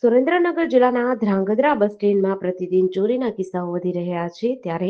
સુરેન્દ્રનગર જિલ્લાના ધ્રાંગધ્રા બસ સ્ટેન્ડમાં પ્રતિદિન ચોરીના કિસ્સાઓ વધી રહ્યા છે. ત્યારે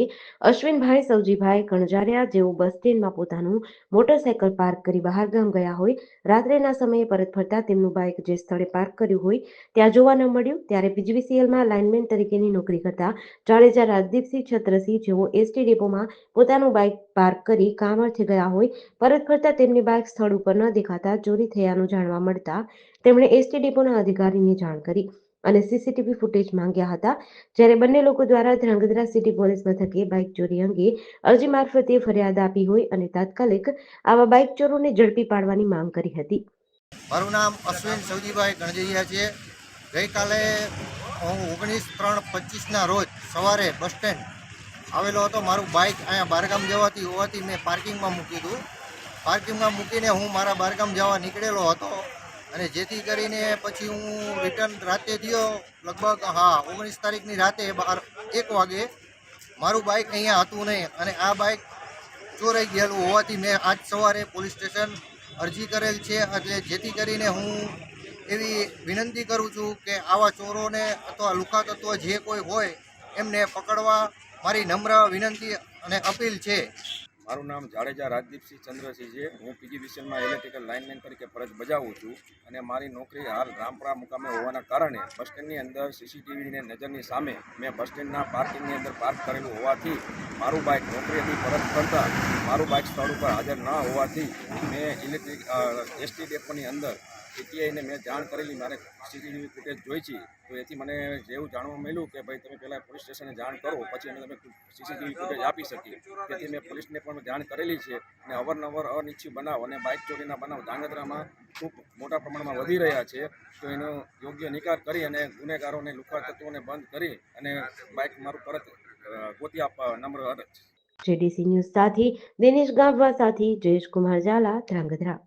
અશ્વિનભાઈ સવજીભાઈ કણજારિયા જેઓ બસ સ્ટેન્ડમાં પોતાનું મોટરસાયકલ પાર્ક કરી બહાર ગામ ગયા હોય, રાત્રેના સમયે પરત ફરતા તેમનું બાઇક જે સ્થળે પાર્ક કર્યું હોય ત્યાં જોવા ન મળ્યું. ત્યારે પીજીવીસીએલમાં લાઇનમેન તરીકેની નોકરી કરતા જાડેજા રાજદીપસિંહ છત્રસિંહ જેઓ એસટી ડેપોમાં પોતાનું બાઇક પાર્ક કરી કામ અર્થે ગયા હોય, પરત ફરતા તેમની બાઇક સ્થળ ઉપર ન દેખાતા ચોરી થયાનું જાણવા મળતા તેમણે એસટી ડેપોના અધિકારીને જાણ કરી અને સીસીટીવી ફૂટેજ માંગ્યા હતા. જ્યારે બંને લોકો દ્વારા ધ્રાંગધ્રા સિટી પોલીસ મથકે બાઇક ચોરી અંગે અરજી મારફતે ફરિયાદ આપી હોય અને તાત્કાલિક આવા બાઇક ચોરોને ઝડપી પાડવાની માંગ કરી હતી. મારું નામ અશ્વિન સવજીભાઈ ગણજરિયા છે. ગઈકાલે હું 19/3/25ના રોજ સવારે બસ સ્ટેન્ડ આવેલો હતો. મારું બાઇક અહીંયા બહારગામ જવાથી હોવાથી મેં પાર્કિંગમાં મૂક્યું હતું. પાર્કિંગમાં મૂકીને હું મારા બહારગામ જવા નીકળેલો હતો અને જેથી કરીને પછી હું રિટર્ન રાતે થયો, લગભગ 19 તારીખની રાતે 1 વાગે. મારું બાઇક અહીંયા હતું નહીં અને આ બાઇક ચોરાઈ ગયેલું હોવાથી મેં આજ સવારે પોલીસ સ્ટેશન અરજી કરેલ છે. એટલે જેથી કરીને હું એવી વિનંતી કરું છું કે આવા ચોરોને અથવા લુખા તત્વો જે કોઈ હોય એમને પકડવા મારી નમ્ર વિનંતી અને અપીલ છે. મારું નામ જાડેજા રાજદીપસિંહ ચંદ્રસિંહ છે. હું પીજીવીસીએલમાં ઇલેક્ટ્રિકલ લાઇનમેન તરીકે ફરજ બજાવું છું અને મારી નોકરી હાલ રામપરા મુકામે હોવાના કારણે બસ સ્ટેન્ડની અંદર સીસીટીવીની નજરની સામે મેં બસ સ્ટેન્ડના પાર્કિંગની અંદર પાર્ક કરેલું હોવાથી મારું બાઇક નોકરીથી પરત કરતાં મારું બાઇક સ્થળ ઉપર હાજર ન હોવાથી મેં એસટી ડેપોની અંદર ટીટીઆઈને મેં જાણ કરેલી. મારે સીસીટીવી ફૂટેજ જોઈ છે, તો એથી મને જેવું જાણવા મળ્યું કે ભાઈ તમે પહેલાં પોલીસ સ્ટેશને જાણ કરો, પછી અમે તમે સીસીટીવી ફૂટેજ આપી શકીએ. તેથી મેં પોલીસને પણ જાણ કરેલી છે અને અવારનવાર અનિચ્છિત બનાવ અને બાઇક ચોરીના બનાવ ધ્રાંગધ્રામાં ખૂબ મોટા પ્રમાણમાં વધી રહ્યા છે. તો એનો યોગ્ય નિકાલ કરી અને ગુનેગારોને, લુખા તત્વોને બંધ કરી અને બાઇક મારું પરત ગોતી આપવા નમ્ર અરજ. જેડીસી ન્યૂઝ સાથે દિનેશ ગામવા સાથે જયેશ કુમાર ઝાલા, ધ્રાંગધ્રા.